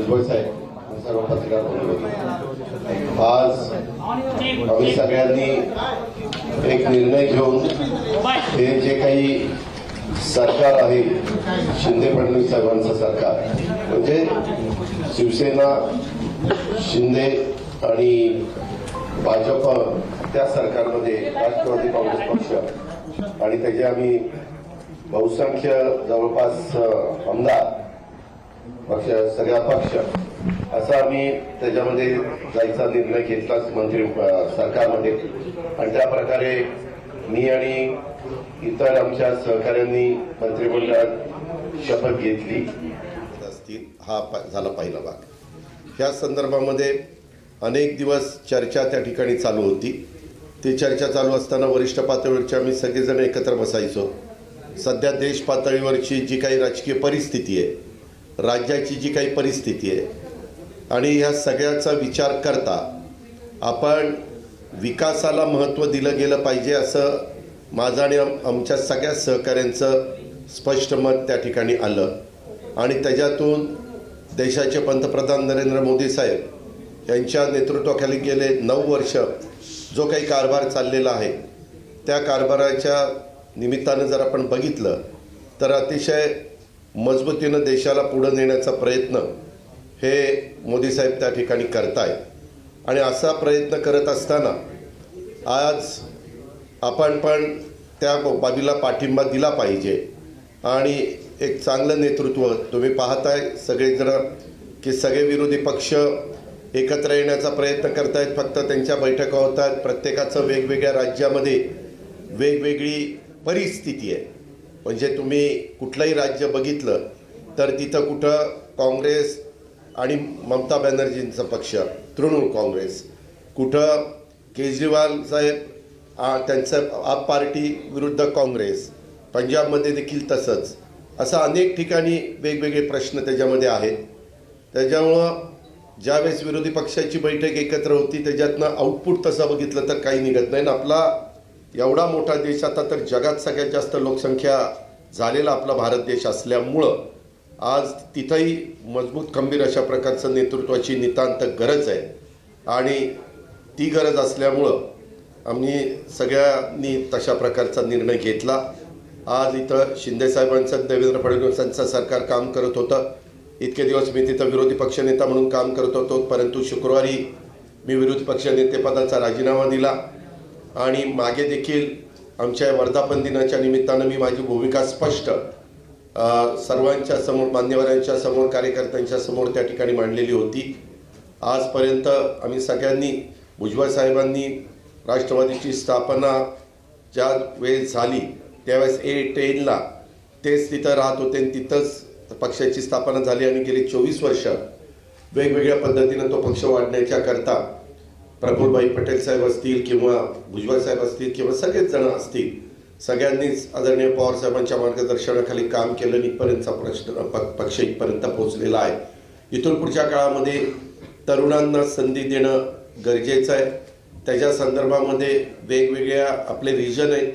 भुजबळ साहेब, सर्व पत्रकार बंधू, आज आम्ही सगळ्यांनी एक निर्णय घेऊन हे जे काही सरकार आहे शिंदे फडणवीस साहेबांचं सरकार, म्हणजे शिवसेना, शिंदे आणि भाजप त्या सरकारमध्ये राष्ट्रवादी काँग्रेस पक्ष आणि त्याचे आम्ही बहुसंख्य जवळपास आमदार पक्ष, सगळा पक्ष असा आम्ही त्याच्यामध्ये जायचा निर्णय घेतला मंत्री सरकारमध्ये. आणि त्या प्रकारे मी आणि इतर आमच्या सहकाऱ्यांनी मंत्रिमंडळात शपथ घेतली असतील. हा झाला पहिला भाग. ह्या संदर्भामध्ये अनेक दिवस चर्चा त्या ठिकाणी चालू होती. ती चर्चा चालू असताना वरिष्ठ पातळीवरचे आम्ही सगळेजण एकत्र बसायचो. सध्या देश पातळीवरची जी काही राजकीय परिस्थिती आहे, राज्याची जी काही परिस्थिती आहे आणि ह्या सगळ्याचा विचार करता आपण विकासाला महत्त्व दिलं गेलं पाहिजे असं माझं आणि आमच्या सगळ्या सहकाऱ्यांचं स्पष्ट मत त्या ठिकाणी आलं. आणि त्याच्यातून देशाचे पंतप्रधान नरेंद्र मोदी साहेब यांच्या नेतृत्वाखाली गेले 9 वर्ष जो काही कारभार चाललेला आहे, त्या कारभाराच्या निमित्तानं जर आपण बघितलं तर अतिशय मजबूतीनं देशाला पुढे नेण्याचा प्रयत्न हे मोदी साहेब त्या ठिकाणी करतायत. आणि असा प्रयत्न करत असताना आज आपण पण त्या बाबीला पाठिंबा दिला पाहिजे. आणि एक चांगलं नेतृत्व तुम्ही पाहताय सगळेजण की सगळे विरोधी पक्ष एकत्र येण्याचा प्रयत्न करतायत. फक्त त्यांच्या बैठका होत आहेत. प्रत्येकाचं वेगवेगळ्या राज्यामध्ये वेगवेगळी परिस्थिती आहे. म्हणजे तुम्ही कुठलंही राज्य बघितलं तर तिथं कुठं काँग्रेस आणि ममता बॅनर्जींचा पक्ष तृणमूल काँग्रेस, कुठं केजरीवाल साहेब त्यांचं आप पार्टी विरुद्ध काँग्रेस, पंजाबमध्ये देखील तसंच. असं अनेक ठिकाणी वेगवेगळे प्रश्न त्याच्यामध्ये आहेत. त्याच्यामुळं ज्यावेळेस विरोधी पक्षाची बैठक एकत्र होती त्याच्यातनं आउटपुट तसं बघितलं तर काही निघत नाही. आपला एवढा मोठा देश, आता तर जगात सगळ्यात जास्त लोकसंख्या झालेला आपला भारत देश असल्यामुळं आज तिथंही मजबूत खंबीर अशा प्रकारचं नेतृत्वाची नितांत गरज आहे. आणि ती गरज असल्यामुळं आम्ही सगळ्यांनी तशा प्रकारचा निर्णय घेतला. आज इथं शिंदेसाहेबांचं, देवेंद्र फडणवीसांचं सरकार काम करत होतं. इतके दिवस मी तिथं विरोधी पक्षनेता म्हणून काम करत होतो. परंतु शुक्रवारी मी विरोधी पक्षनेतेपदाचा राजीनामा दिला. आणि मागे देखील आमच्या वर्धापन दिनाच्या निमित्तानं मी माझी भूमिका स्पष्ट सर्वांच्या समोर, मान्यवरांच्या समोर, कार्यकर्त्यांच्या समोर त्या ठिकाणी मांडलेली होती. आजपर्यंत आम्ही सगळ्यांनी, भुजबळ साहेबांनी राष्ट्रवादीची स्थापना ज्या वेळेस झाली त्यावेळेस A10ला तेच तिथं राहत होते आणि तिथंच पक्षाची स्थापना झाली. आणि गेली 24 वर्ष वेगवेगळ्या पद्धतीनं तो पक्ष वाढण्याच्या करता प्रफुल्लभाई पटेल साहेब असतील किंवा भुजबळ साहेब असतील किंवा सगळेच जण असतील, सगळ्यांनीच आदरणीय पवार साहेबांच्या मार्गदर्शनाखाली काम केलं. इथपर्यंतचा प्रश्न पक्ष इथपर्यंत पोहोचलेला आहे. इथून पुढच्या काळामध्ये तरुणांना संधी देणं गरजेचं आहे. त्याच्या संदर्भामध्ये वेगवेगळ्या आपले रिजन आहेत,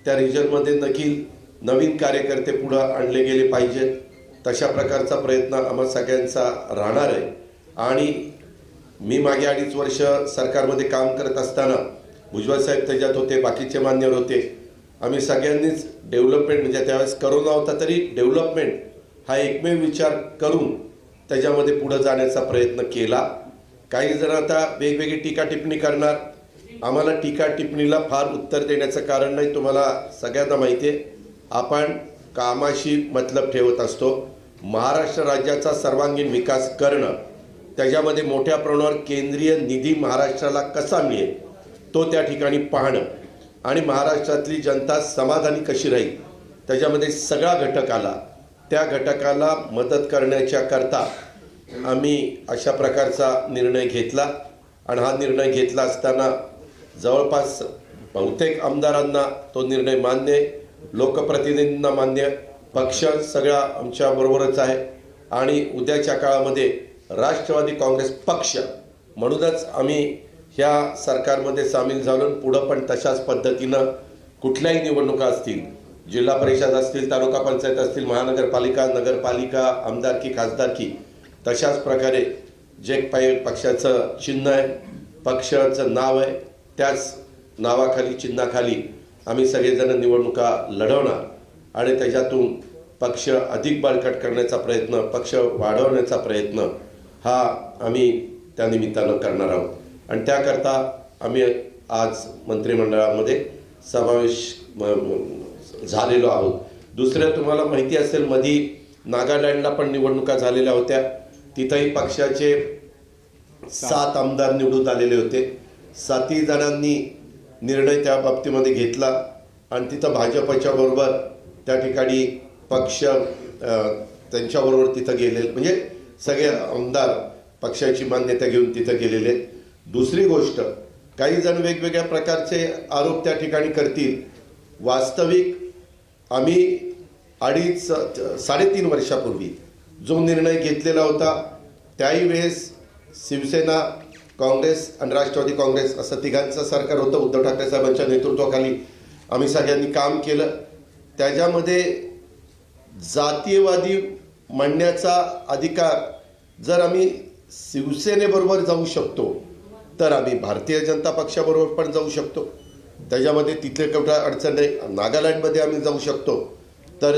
त्या रिजनमध्ये देखील नवीन कार्यकर्ते पुढं आणले गेले पाहिजेत. तशा प्रकारचा प्रयत्न आम्हा सगळ्यांचा राहणार आहे. आणि मी मागे 2.5 वर्ष सरकारमध्ये काम करत असताना भुजबळ साहेब त्याच्यात होते, बाकीचे मान्यवर होते. आम्ही सगळ्यांनीच डेव्हलपमेंट, म्हणजे त्यावेळेस करोना होता तरी डेव्हलपमेंट हा एकमेव विचार करून त्याच्यामध्ये पुढं जाण्याचा प्रयत्न केला. काही जण आता वेगवेगळी टीका टिप्पणी करणार. आम्हाला टीका टिप्पणीला फार उत्तर देण्याचं कारण नाही. तुम्हाला सगळ्यांना माहिती आहे आपण कामाशी मतलब ठेवत असतो. महाराष्ट्र राज्याचा सर्वांगीण विकास करणं, त्याच्यामध्ये मोठ्या प्रमाणावर केंद्रीय निधी महाराष्ट्राला कसा मिळेल तो त्या ठिकाणी पाहणं आणि महाराष्ट्रातली जनता समाधानी कशी राहील त्याच्यामध्ये सगळा घटक आला. त्या घटकाला मदत करण्याच्या करता आम्ही अशा प्रकारचा निर्णय घेतला. आणि हा निर्णय घेतला असताना जवळपास बहुतेक आमदारांना तो निर्णय मान्य आहे, लोकप्रतिनिधींना मान्य, पक्ष सगळा आमच्याबरोबरच आहे. आणि उद्याच्या काळामध्ये राष्ट्रवादी काँग्रेस पक्ष म्हणूनच आम्ही ह्या सरकारमध्ये सामील झालो. पुढं पण तशाच पद्धतीनं कुठल्याही निवडणुका असतील, जिल्हा परिषद असतील, तालुका पंचायत असतील, महानगरपालिका, नगरपालिका, आमदारकी, खासदारकी, तशाच प्रकारे जे पक्षाचं चिन्ह आहे, पक्षाचं नाव आहे, त्याच नावाखाली चिन्हाखाली आम्ही सगळेजण निवडणुका लढवणार आणि त्याच्यातून पक्ष अधिक बळकट करण्याचा प्रयत्न, पक्ष वाढवण्याचा प्रयत्न हा आम्ही त्या निमित्तानं करणार आहोत आणि त्याकरता आम्ही आज मंत्रिमंडळामध्ये समावेश झालेलो आहोत. दुसरं तुम्हाला माहिती असेल, मधी नागालँडला पण निवडणुका झालेल्या होत्या. तिथंही पक्षाचे 7 आमदार निवडून आलेले होते. 7 जणांनी निर्णय त्या बाबतीमध्ये घेतला आणि तिथं भाजपच्या बरोबर त्या ठिकाणी पक्ष त्यांच्याबरोबर तिथं गेले, म्हणजे सगळे आमदार पक्षाची मान्यता घेऊन तिथं गेलेले. दुसरी गोष्ट, काही जण वेगवेगळ्या प्रकारचे आरोप त्या ठिकाणी करतील. वास्तविक आम्ही 3.5 वर्षापूर्वी जो निर्णय घेतलेला होता, त्याही वेळेस शिवसेना, काँग्रेस आणि राष्ट्रवादी काँग्रेस असं तिघांचं सरकार होतं. उद्धव ठाकरे साहेबांच्या नेतृत्वाखाली आम्ही सगळ्यांनी काम केलं. त्याच्यामध्ये जातीयवादी म्हणण्याचा अधिकार जर आम्ही शिवसेनेबरोबर जाऊ शकतो तर आम्ही भारतीय जनता पक्षाबरोबर पण जाऊ शकतो. त्याच्यामध्ये तिथले कुठं अडचण नाही. नागालँडमध्ये आम्ही जाऊ शकतो. तर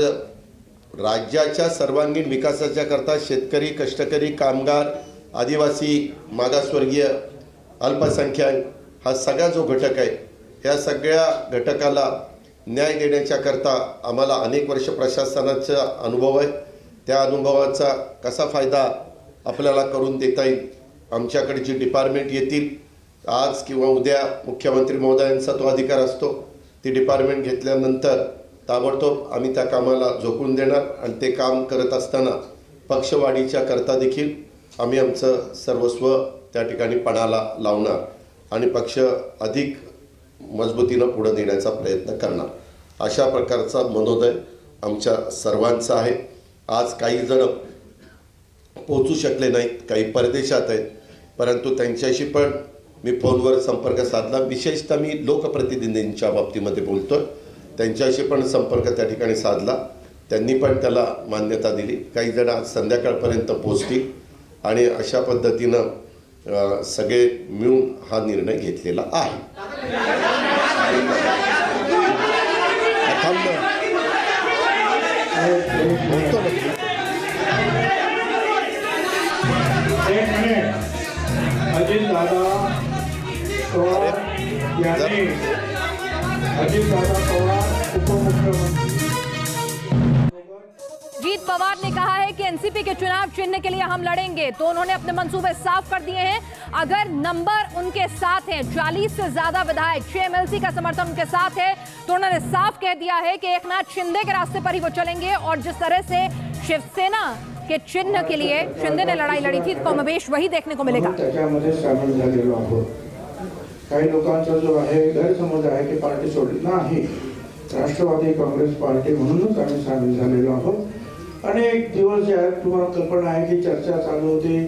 राज्याच्या सर्वांगीण विकासाच्या करता शेतकरी, कष्टकरी, कामगार, आदिवासी, मागासवर्गीय, अल्पसंख्याक हा सगळा जो घटक आहे, ह्या सगळ्या घटकाला न्याय देण्याच्या करता आम्हाला अनेक वर्ष प्रशासनाचा अनुभव आहे. त्या अनुभवाचा कसा फायदा आपल्याला करून देता येईल, आमच्याकडे जी डिपार्टमेंट येतील, आज किंवा उद्या मुख्यमंत्री महोदयांचा तो अधिकार असतो, ती डिपार्टमेंट घेतल्यानंतर ताबडतोब आम्ही त्या कामाला झोकून देणार आणि ते काम करत असताना पक्षवाढीच्या करता देखील आम्ही आमचं सर्वस्व त्या ठिकाणी पणाला लावणार आणि पक्ष अधिक मजबूतीनं पुढे नेण्याचा प्रयत्न करणार. अशा प्रकारचा मनोदय आमच्या सर्वांचा आहे. आज काही जण पोहोचू शकले नाहीत, काही परदेशात आहेत, परंतु त्यांच्याशी पण मी फोनवर संपर्क साधला. विशेषतः मी लोकप्रतिनिधींच्या बाबतीमध्ये बोलतोय, त्यांच्याशी पण संपर्क त्या ठिकाणी साधला. त्यांनी पण त्याला मान्यता दिली. काही जण आज संध्याकाळपर्यंत पोहोचतील आणि अशा पद्धतीनं सगळे मिळून हा निर्णय घेतलेला आहे. अजितदादा पवार उपमुख्यमंत्री. जीत पवार ने कहा है कि एनसीपी के चुनाव चिन्ह के लिए हम लड़ेंगे, तो उन्होंने अपने मंसूबे साफ कर दिए हैं. अगर नंबर उनके साथ हैं, 40 से ज्यादा विधायक, 6 एमएलसी का समर्थन उनके साथ है, तो उन्होंने साफ कह दिया है कि एकनाथ शिंदे के रास्ते पर ही वो चलेंगे. और जिस तरह से शिवसेना के चिन्ह के लिए शिंदे ने लड़ाई लड़ी थी, कमोबेश वही देखने को मिलेगा. त्याच्यामध्ये सामील झालेलो आहोत. काही लोकांचा जो आहे गैरसमज आहे की पार्टी सोडली नाही, राष्ट्रवादी काँग्रेस पार्टी म्हणूनच आम्ही सामील झालेलो आहोत. अनेक दिवस जे आहेत, तुम्हाला कल्पना आहे की चर्चा चालू होती,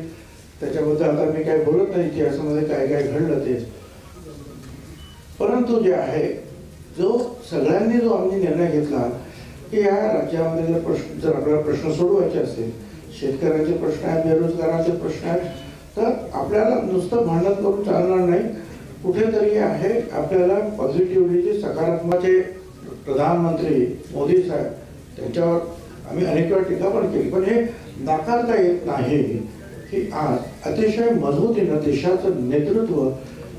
त्याच्याबद्दल आता मी काही बोलत नाही इतिहासामध्ये काय काय घडलं ते. परंतु जे आहे, जो सगळ्यांनी जो आम्ही निर्णय घेतला की या राज्यामधले प्रश्न जर आपल्याला प्रश्न सोडवायचे असेल, शेतकऱ्यांचे प्रश्न आहेत, बेरोजगारांचे प्रश्न आहेत, तर आपल्याला नुसतं भांडण करून चालणार नाही. कुठेतरी आहे आपल्याला पॉझिटिव्हली जे सकारात्मक प्रधानमंत्री मोदी साहेब त्यांच्यावर आम्ही अनेक वेळा टीका पण केली, पण हे नाकारता येत नाही की आज अतिशय मजबूतीनं देशाचं नेतृत्व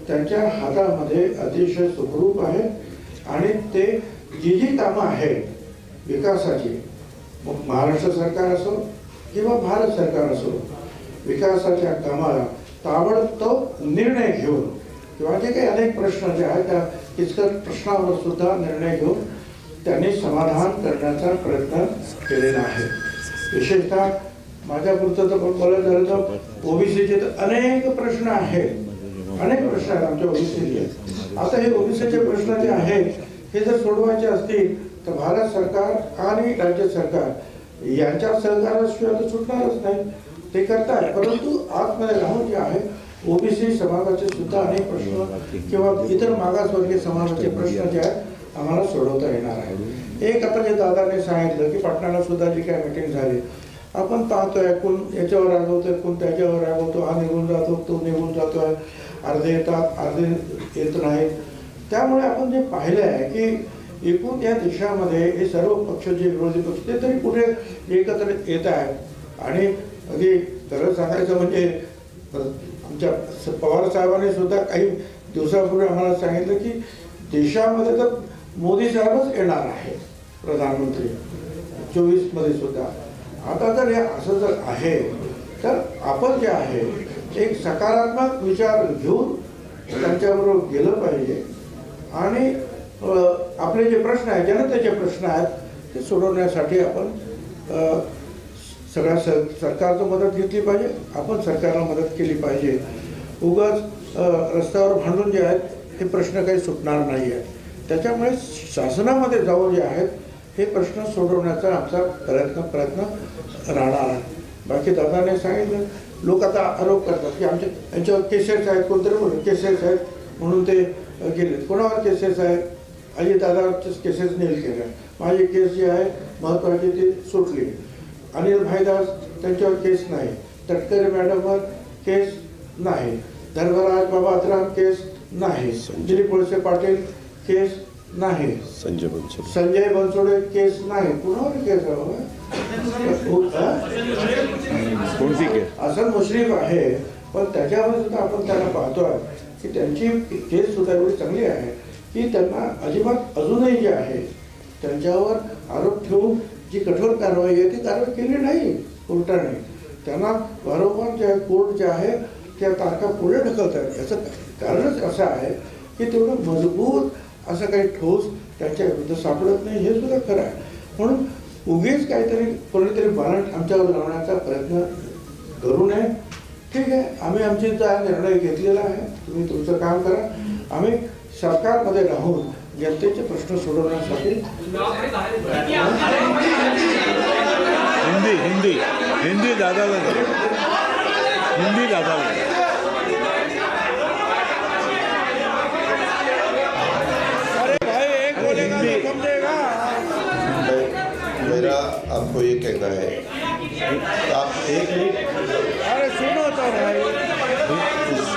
त्यांच्या हातामध्ये अतिशय सुखरूप आहे आणि ते जी जी कामं आहेत विकासाची, मग महाराष्ट्र सरकार असो किंवा भारत सरकार असो, विकासाच्या कामाला ताबडतोब निर्णय घेऊन किंवा जे काही अनेक प्रश्न जे आहेत त्या किचकट प्रश्नावर सुद्धा निर्णय घेऊन त्यांनी समाधान करण्याचा प्रयत्न केलेला आहे. विशेषतः माझ्यापुरतं तर बोलायचं झालं तर ओबीसीचे तर अनेक प्रश्न आहेत, अनेक प्रश्न आहेत आमच्या ओबीसीचे. आता हे ओबीसीचे प्रश्न जे आहेत हे जर सोडवायचे असतील तर भारत सरकार आणि राज्य सरकार यांच्या सहकाराशिवाय तर सुटणारच नाही. ते करतात, परंतु आतमध्ये राहून जे आहे ओबीसी समाजाचे सुद्धा अनेक प्रश्न किंवा इतर मागासवर्गीय समाजाचे प्रश्न जे आहेत आम्हाला सोडवता येणार आहे. एक आता जे दादाने सांगितलं की पाटणाला सुद्धा जी काय मीटिंग झाली, आपण पाहतोय कोण याच्यावर रागवतोय, कोण त्याच्यावर रागवतो, हा निघून जातो, तो निघून जातोय, अर्धे येतात अर्धे येत नाहीत. त्यामुळे आपण जे पाहिलं आहे की एकूण या देशामध्ये हे सर्व पक्ष जे विरोधी पक्ष ते तरी कुठे एकत्र येत आहेत. आणि अगदी खरं सांगायचं म्हणजे आमच्या पवार साहेबांनी सुद्धा काही दिवसापूर्वी आम्हाला सांगितलं की देशामध्ये तर मोदी साहेबच येणार आहे प्रधानमंत्री 24 मध्ये सुद्धा. आता जर हे असं जर आहे तर आपण जे आहे एक सकारात्मक विचार घेऊन त्यांच्याबरोबर गेलं पाहिजे आणि आपले जे प्रश्न आहेत, जनतेचे प्रश्न आहेत ते सोडवण्यासाठी आपण सगळ्या सरकारचं मदत घेतली पाहिजे, आपण सरकारला मदत केली पाहिजे. उगाच रस्त्यावर भांडून जे आहेत हे प्रश्न काही सुटणार नाही आहेत. त्याच्यामुळे शासनामध्ये जाऊन जे आहेत हे प्रश्न सोडवण्याचा आमचा प्रयत्न राहणार आहे. बाकी दादाने सांगितलं, लोक आता आरोप करतात की यांच्यावर केसेस आहेत, कोणतरी म्हणून केसेस आहेत म्हणून ते गेले. कोणावर केसेस आहेत? अजितदादावरच केसेस नील केल्या. माझी केस जी आहे महत्त्वाची ती सुटली. अनिल भाईदास त्यांच्यावर केस नाही, तटकरे मॅडमवर केस नाही, धर्मराज बाबाराम केस नाही, दिलीप वळसे पाटील केस नाही, संजय बनसोडे केस नाही. कुणावर केस आहे? हसन मुश्रीफ आहे, पण त्याच्यावर सुद्धा आपण त्यांना पाहतोय की त्यांची केस सुद्धा एवढी चांगली आहे की त्यांना अजिबात अजूनही जे आहे त्यांच्यावर आरोप ठेवून जी कठोर कारवाई आहे ती कारवाई केली नाही कोर्टाने. त्यांना वारंवार जे कोर्ट जे आहे त्या तारखा पुढे ढकलत आहेत. याचं कारणच असं आहे की तेवढं मजबूत असं काही ठोस त्यांच्या विरुद्ध सापडत नाही, हे सुद्धा खरं आहे. म्हणून उगीच काहीतरी कोणीतरी वॉरंट आमच्यावर लावण्याचा प्रयत्न करू नये. ठीक आहे, आम्ही आमचा निर्णय घेतलेला आहे, तुम्ही तुमचं काम करा. आम्ही सरकारमध्ये राहून जनतेचे प्रश्न सोडवण्यासाठी हिंदी दादा मेरा आपको ये कहना है, आप एक अरे सुनो तो भाई,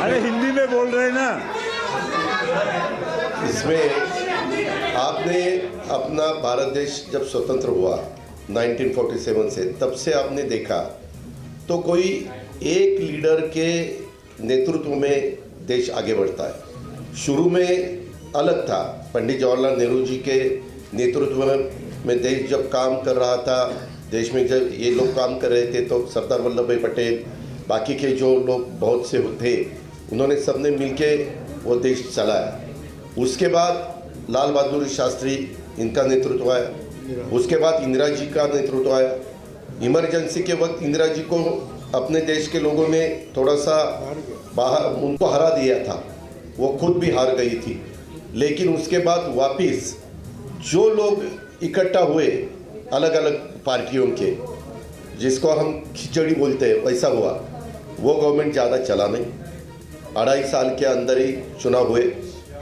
अरे हिंदी में बोल रहे ना. इसमें आपने अपना भारत देश जब स्वतंत्र हुआ 1947 से, तब से आपने देखा तो कोई एक लीडर के नेतृत्व में देश आगे बढ़ता है. शुरू में अलग था, पंडित जवाहरलाल नेहरू जी के नेतृत्व में देश जब काम कर रहा था, देश में जब ये लोग काम कर रहे थे तो सरदार वल्लभ भाई पटेल, बाकी के जो लोग बहुत से थे, उन्होंने सबने मिलके वो देश चलाया. उसके बाद लाल बहादुर शास्त्री, इनका नेतृत्व आया. उसके बाद इंदिरा जी का नेतृत्व आया. इमरजेंसी के वक्त इंदिरा जी को अपने देश के लोगों ने थोड़ा सा बाहर उनको हरा दिया था, वो खुद भी हार गई थी. लेकिन उसके बाद वापिस जो लोग इकट्ठा हुए अलग अलग पार्टियों के, जिसको हम खिचड़ी बोलते हैं, वैसा हुआ. वो गवर्नमेंट ज़्यादा चला नहीं, 2.5 साल के अंदर ही चुनाव हुए.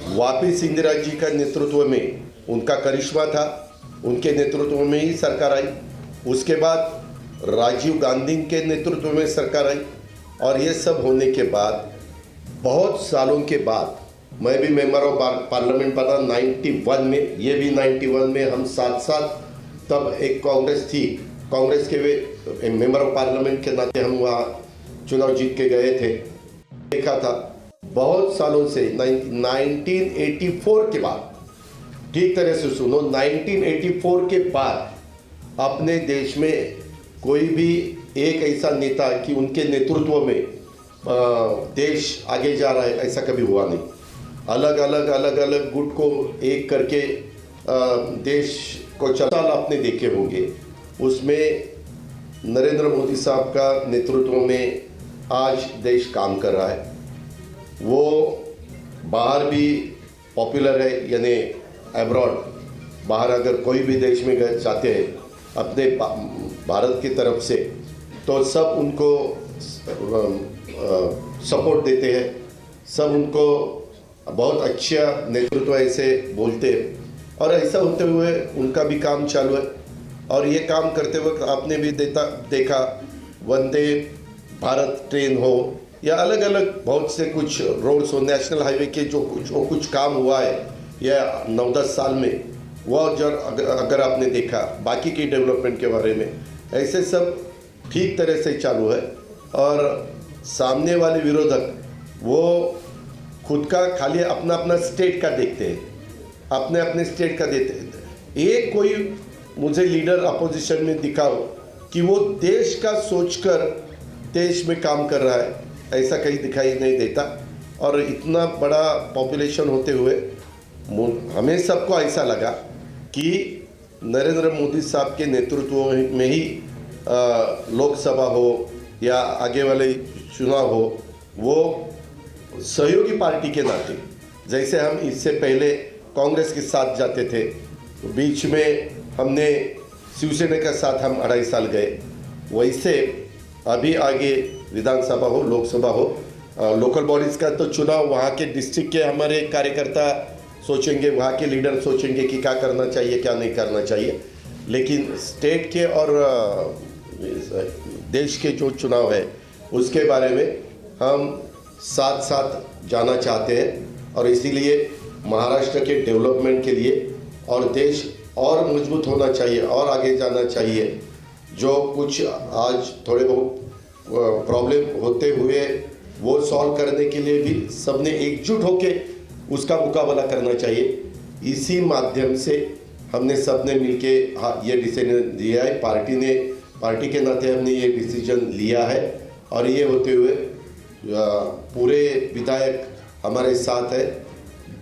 वापिस इंदिरा जी का नेतृत्व में उनका करिश्मा था, उनके नेतृत्व में ही सरकार आई. उसके बाद राजीव गांधी के नेतृत्व में सरकार आई. और ये सब होने के बाद बहुत सालों के बाद मैं भी मेंबर ऑफ पार्लियामेंट बना 91 में, ये भी 91 में, हम साथ साथ. तब एक कांग्रेस थी, कांग्रेस के मेंबर ऑफ पार्लियामेंट के नाते हम वहाँ चुनाव जीत के गए थे. देखा था बहुत सालों से 1984 के बाद, ठीक तरह से सुनो, 1984 के बाद अपने देश में कोई भी एक ऐसा नेता कि उनके नेतृत्व में देश आगे जा रहा है, ऐसा कभी हुआ नहीं. अलग अलग गुट को एक करके देश को चला आपने देखे होंगे. उसमें नरेंद्र मोदी साहब का नेतृत्व में आज देश काम कर रहा है. वो बाहर भी पॉपुलर है, यानी अब्रॉड, बाहर अगर कोई भी देश में जाते हैं अपने भारत की तरफ से, तो सब उनको सपोर्ट देते हैं, सब उनको बहुत अच्छा नेतृत्व ऐसे बोलते हैं. और ऐसा होते हुए उनका भी काम चालू है. और ये काम करते वक्त आपने भी देखा वंदे भारत ट्रेन हो या अलग अलग बहुत से कुछ रोड्स हो, नेशनल हाईवे के जो कुछ काम हुआ है या 9-10 साल में, वह जब अगर आपने देखा बाकी की डेवलपमेंट के बारे में, ऐसे सब ठीक तरह से चालू है। और सामने वाले विरोधक वो खुद का खाली अपना अपना स्टेट का देखते हैं, अपने अपने स्टेट का देते हैं। एक कोई मुझे लीडर अपोजिशन में दिखाओ कि वो देश का सोचकर देश में काम कर रहा है, ऐसा कहीं दिखाई नहीं देता। और इतना बड़ा पॉपुलेशन होते हुए हमें सबको ऐसा लगा कि नरेंद्र मोदी साहब के नेतृत्व में ही लोकसभा हो या आगे वाले चुनाव हो, वो सहयोगी पार्टी के नाते, जैसे हम इससे पहले कांग्रेस के साथ जाते थे, बीच में हमने शिवसेना के साथ हम 2.5 साल गए, वैसे अभी आगे विधानसभा हो, लोकसभा हो, लोकल बॉडीज़ का तो चुनाव वहाँ के डिस्ट्रिक्ट के हमारे कार्यकर्ता सोचेंगे, वहाँ के लीडर सोचेंगे कि क्या करना चाहिए क्या नहीं करना चाहिए। लेकिन स्टेट के और देश के जो चुनाव है उसके बारे में हम साथ साथ जाना चाहते हैं। और इसीलिए महाराष्ट्र के डेवलपमेंट के लिए और देश और मजबूत होना चाहिए और आगे जाना चाहिए। जो कुछ आज थोड़े बहुत प्रॉब्लम होते हुए वो सॉल्व करने के लिए भी सबने एकजुट होके उसका मुकाबला करना चाहिए। इसी माध्यम से हमने सबने मिलके ये डिसीजन लिया है, पार्टी के नाते हमने ये डिसीजन लिया है। और ये होते हुए पूरे विधायक हमारे साथ है,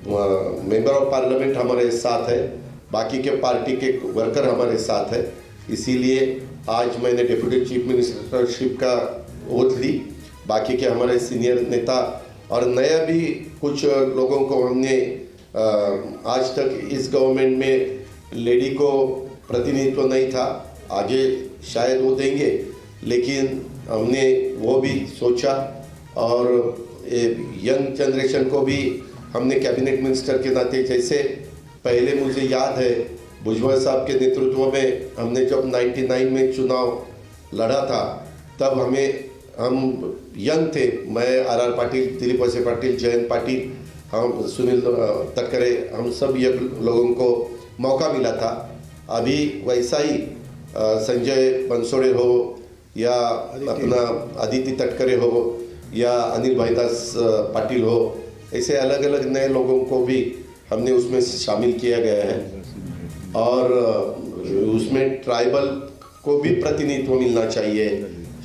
मेंबर ऑफ पार्लियामेंट हमारे साथ है, बाकी के पार्टी के वर्कर हमारे साथ है। इसीलिए आज मैंने डिप्टी चीफ मिनिस्टरशिप का ओथ ली। बाकी के हमारे सीनियर नेता और नया भी कुछ लोगों को हमने आज तक इस गवर्नमेंट में लेडी को प्रतिनिधित्व नहीं था, आगे शायद वो देंगे, लेकिन हमने वो भी सोचा। और यंग जनरेशन को भी हमने कैबिनेट मिनिस्टर के नाते, जैसे पहले मुझे याद है भुजबल साहब के नेतृत्व में हमने जब 99 में चुनाव लड़ा था, तब हम यंग थे, मैं आर पाटिल, दिलीप वळसे पाटिल, जयंत पाटिल, हम सुनील तटकरे, हम सब ये लोगों को मौका मिला था। अभी वैसा ही संजय बनसोड़े हो या अपना अदिति तटकरे हो या अनिल भाईदास पाटिल हो, ऐसे अलग अलग नए लोगों को भी हमने उसमें शामिल किया गया है। और उसमें ट्राइबल को भी प्रतिनिधित्व मिलना चाहिए,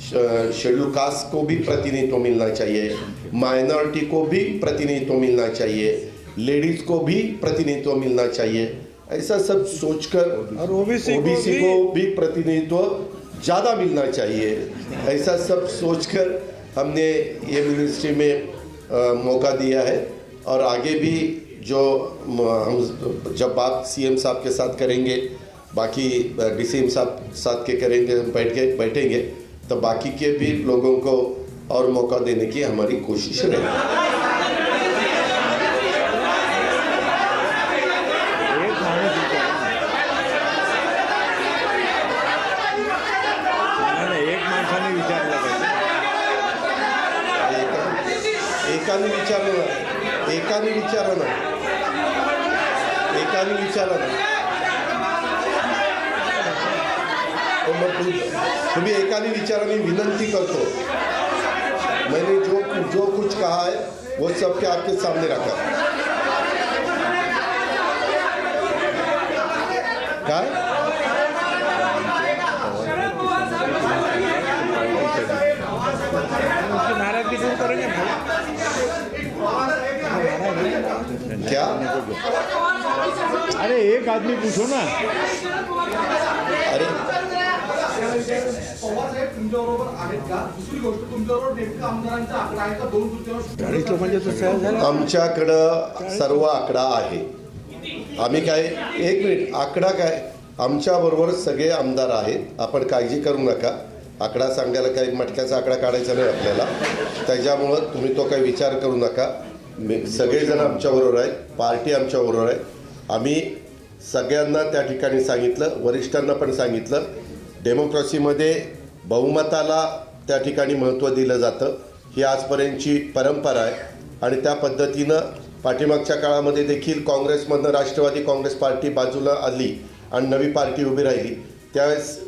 शेड्यूल कास्ट को भी प्रतिनिधित्व मिलना चाहिए, माइनॉरिटी को भी प्रतिनिधित्व मिलना चाहिए, लेडीज को भी प्रतिनिधित्व मिलना चाहिए। ऐसा सब सोचकर और ओबीसी को भी प्रतिनिधित्व ज़्यादा मिलना चाहिए, ऐसा सब सोचकर हमने ये मिनिस्ट्री में मौका दिया है। और आगे भी जो हम जब बात सीएम साहब के साथ करेंगे, बाकी डीसीएम साहब साथ के करेंगे, बैठेंगे तो बाकी के भी लोगों को और मौका देने की हमारी कोशिश रहेगी। एकाने विचारा ना तो मग तुम्ही एकाने विचारा, मी विनंती करतो, मैंने जो कुछ कहा है वो सबके आपके सामने रखा। काय नाराजगी दूर करेंगे क्या? अरे एक आदमी पूछो ना। अरे आमच्याकडं सर्व आकडा आहे। आम्ही काय, एक मिनिट, आकडा काय, आमच्याबरोबर सगळे आमदार आहेत, आपण काळजी करू नका। आकडा सांगायला काही मटक्याचा आकडा काढायचा नाही आपल्याला, त्याच्यामुळं तुम्ही तो काही विचार करू नका। सगळेजण आमच्याबरोबर आहेत, पार्टी आमच्याबरोबर आहे। आम्ही सगळ्यांना त्या ठिकाणी सांगितलं, वरिष्ठांना पण सांगितलं, डेमोक्रेसीमध्ये बहुमताला त्या ठिकाणी महत्त्व दिलं जातं. ही आजपर्यंतची परंपरा आहे आणि त्या पद्धतीनं पाठीमागच्या काळामध्ये देखील काँग्रेसमधनं राष्ट्रवादी काँग्रेस पार्टी बाजूला आली आणि नवी पार्टी उभी राहिली. त्यावेळेस